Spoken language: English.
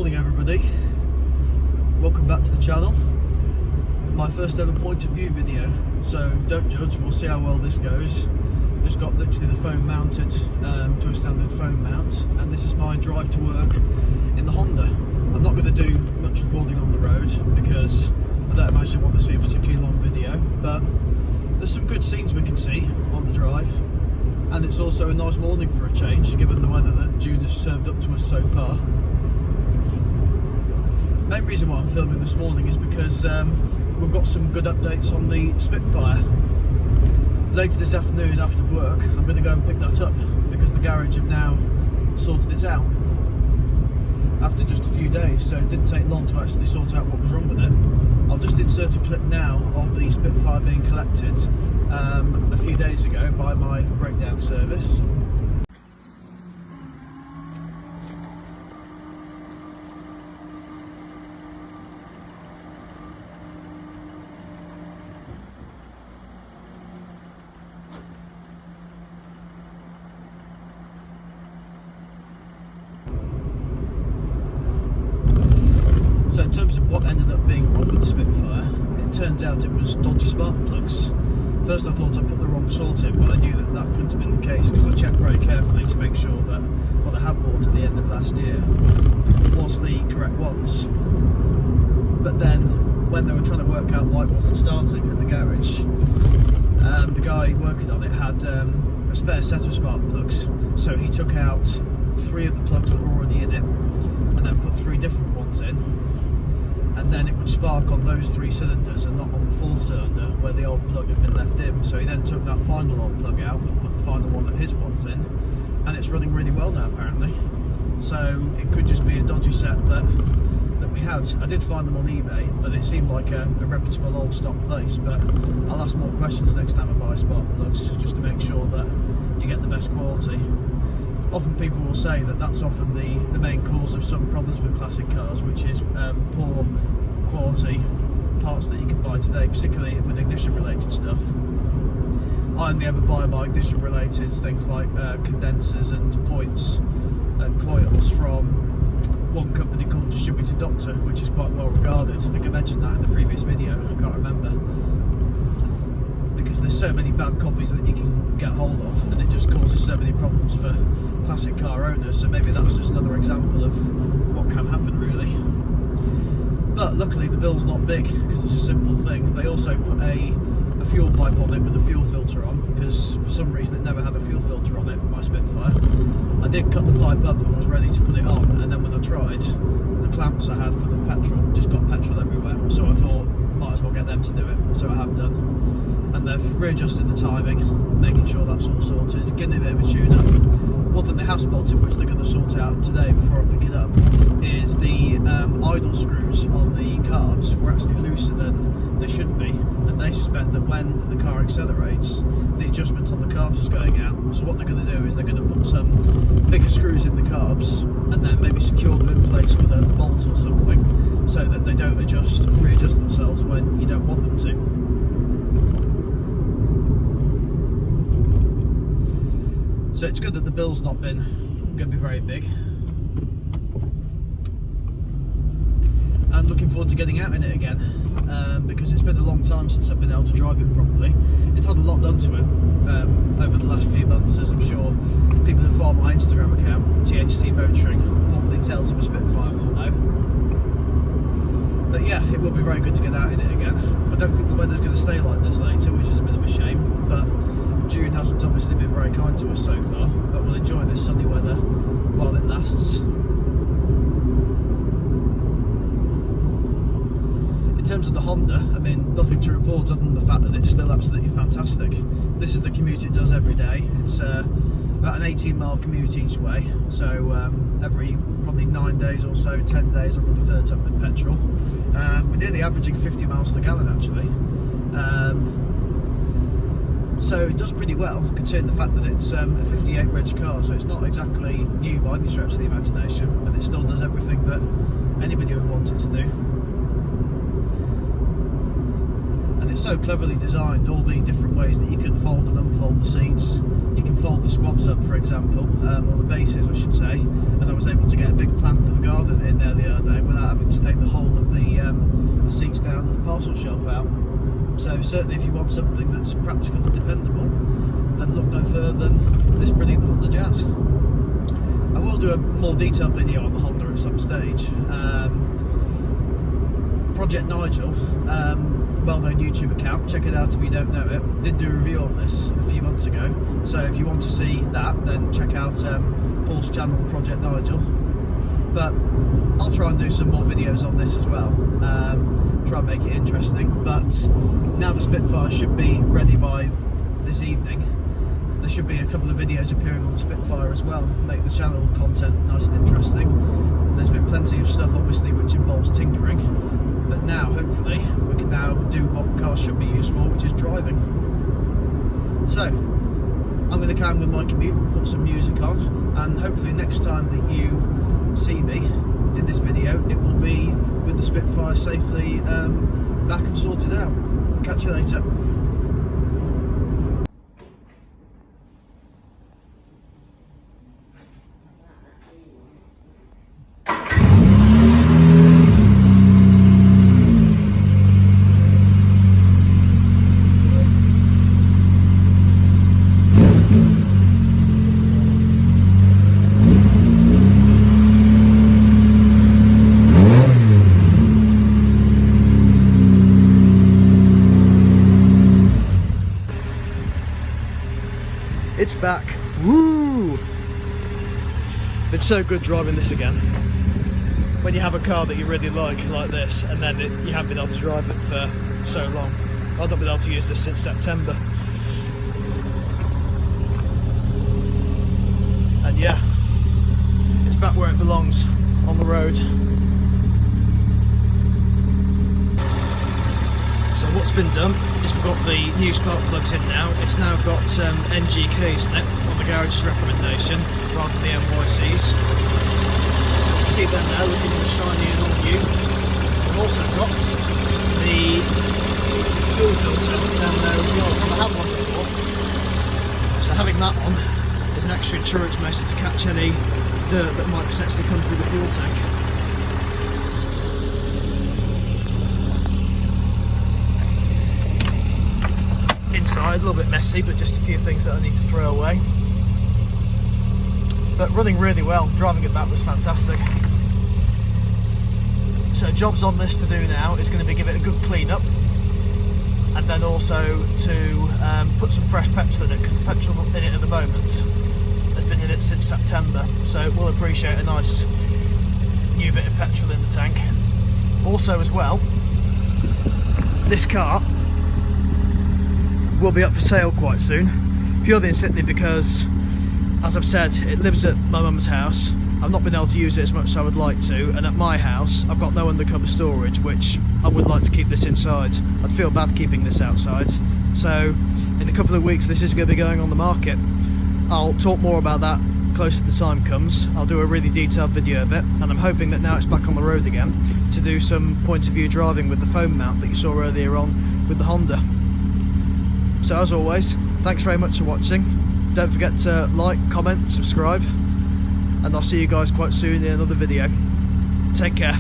Morning everybody, welcome back to the channel. My first ever point of view video, so don't judge, we'll see how well this goes. Just got literally the phone mounted to a standard phone mount, and this is my drive to work in the Honda. I'm not going to do much recording on the road because I don't imagine you want to see a particularly long video, but there's some good scenes we can see on the drive, and it's also a nice morning for a change given the weather that June has served up to us so far. Main reason why I'm filming this morning is because we've got some good updates on the Spitfire. Later this afternoon after work I'm going to go and pick that up because the garage have now sorted it out after just a few days, so it didn't take long to actually sort out what was wrong with it. I'll just insert a clip now of the Spitfire being collected a few days ago by my breakdown service. So in terms of what ended up being wrong with the Spitfire, it turns out it was dodgy spark plugs. First I thought I put the wrong sort in, but I knew that that couldn't have been the case because I checked very carefully to make sure that what I had bought at the end of last year was the correct ones. But then when they were trying to work out why it wasn't starting in the garage, the guy working on it had a spare set of spark plugs, so he took out 3 of the plugs that were already in it and then put 3 different ones in, and then it would spark on those 3 cylinders and not on the full cylinder where the old plug had been left in. So he then took that final old plug out and put the final one of his ones in, and it's running really well now apparently. So it could just be a dodgy set that we had. I did find them on eBay, but it seemed like a reputable old stock place, but I'll ask more questions next time I buy spark plugs just to make sure that you get the best quality. Often people will say that that's often the main cause of some problems with classic cars, which is poor quality parts that you can buy today, particularly with ignition related stuff. I only ever buy my ignition related things like condensers and points and coils from one company called Distributed Doctor, which is quite well regarded. I think I mentioned that in the previous video, I can't remember. Because there's so many bad copies that you can get hold of, and it just causes so many problems for classic car owners, so maybe that's just another example of what can happen really. But luckily the bill's not big because it's a simple thing. They also put a fuel pipe on it with a fuel filter on, because for some reason it never had a fuel filter on it, my Spitfire. I did cut the pipe up and was ready to put it on, and then when I tried, the clamps I had for the petrol just got petrol everywhere, so I thought might as well get them to do it, so I have done. And they've readjusted the timing, making sure that's all sorted, getting a bit of a tune up. One thing they have spotted, which they're going to sort out today before I pick it up, is the idle screws on the carbs were actually looser than they should be, and they suspect that when the car accelerates, the adjustment on the carbs is going out. So what they're going to do is they're going to put some bigger screws in the carbs and then maybe secure them in place with a bolt or something, so that they don't readjust themselves when you don't want them to. So it's good that the bill's not been going to be very big. I'm looking forward to getting out in it again, because it's been a long time since I've been able to drive it properly. It's had a lot done to it over the last few months, as I'm sure people who follow my Instagram account, THT Motoring, formerly Tales of a Spitfire, will know. But yeah, it will be very good to get out in it again. I don't think the weather's going to stay like this later, which is a bit of a shame, but June hasn't obviously been very kind to us so far, but we'll enjoy this sunny weather while it lasts. In terms of the Honda, I mean, nothing to report other than the fact that it's still absolutely fantastic. This is the commute it does every day. It's about an 18-mile commute each way, so every probably 9 days or so, 10 days, I'm going to fill it up with petrol. We're nearly averaging 50 miles per gallon actually. So it does pretty well, considering the fact that it's a 58 reg car, so it's not exactly new by any stretch of the imagination, but it still does everything that anybody would want it to do. And it's so cleverly designed, all the different ways that you can fold and unfold the seats. You can fold the squabs up, for example, or the bases I should say, and I was able to get a big plant for the garden in there the other day without having to take the whole of the seats down and the parcel shelf out. So certainly if you want something that's practical and dependable, then look no further than this brilliant Honda Jazz. I will do a more detailed video on the Honda at some stage. Project Nigel, well-known YouTube account, check it out if you don't know it, did do a review on this a few months ago, so if you want to see that, then check out Paul's channel, Project Nigel. But I'll try and do some more videos on this as well, try and make it interesting. But now the Spitfire should be ready by this evening. There should be a couple of videos appearing on the Spitfire as well, make the channel content nice and interesting. There's been plenty of stuff obviously which involves tinkering, but now hopefully we can now do what cars should be used for, which is driving. So I'm going to carry on with my commute and put some music on, and hopefully next time that you see me in this video it will be with the Spitfire safely back and sorted out. Catch you later. It's back. Woo! It's so good driving this again. When you have a car that you really like this, and then you haven't been able to drive it for so long. I've not been able to use this since September. And yeah, it's back where it belongs, on the road. So what's been done is we've got the new spark plugs in now. It's now got NG keys in it, on the garage's recommendation, rather than the NYC's. So you can see them now looking all shiny and all new. We've also got the fuel filter down there as well. I've never had one before. So having that on is an extra insurance measure to catch any dirt that might potentially come through the fuel tank. Inside, a little bit messy, but just a few things that I need to throw away. But running really well, driving it back was fantastic. So jobs on this to do now is going to be give it a good clean up, and then also to put some fresh petrol in it, because the petrol in it at the moment has been in it since September, so it will appreciate a nice new bit of petrol in the tank. Also as well, this car will be up for sale quite soon, purely and simply because, as I've said, it lives at my mum's house. I've not been able to use it as much as I would like to, and at my house I've got no undercover storage, which I would like to keep this inside. I'd feel bad keeping this outside. So in a couple of weeks this is going to be going on the market. I'll talk more about that closer to the time comes. I'll do a really detailed video of it, and I'm hoping that now it's back on the road again to do some point of view driving with the foam mount that you saw earlier on with the Honda. So as always, thanks very much for watching. Don't forget to like, comment, subscribe, and I'll see you guys quite soon in another video. Take care.